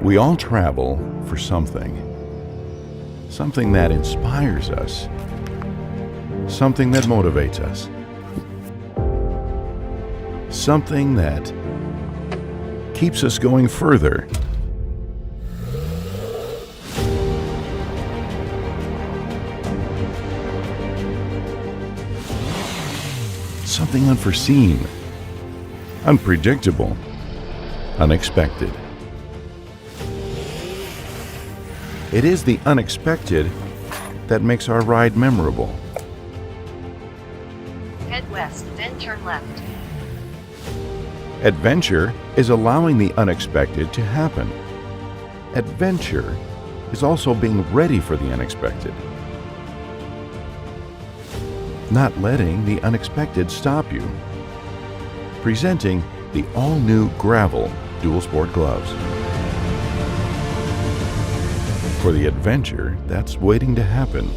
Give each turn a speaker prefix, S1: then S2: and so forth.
S1: We all travel for something. Something that inspires us. Something that motivates us. Something that keeps us going further. Something unforeseen, unpredictable, unexpected. It is the unexpected that makes our ride memorable.
S2: Head west, then turn left.
S1: Adventure is allowing the unexpected to happen. Adventure is also being ready for the unexpected. Not letting the unexpected stop you. Presenting the all-new Gravel Dualsport gloves. For the adventure that's waiting to happen.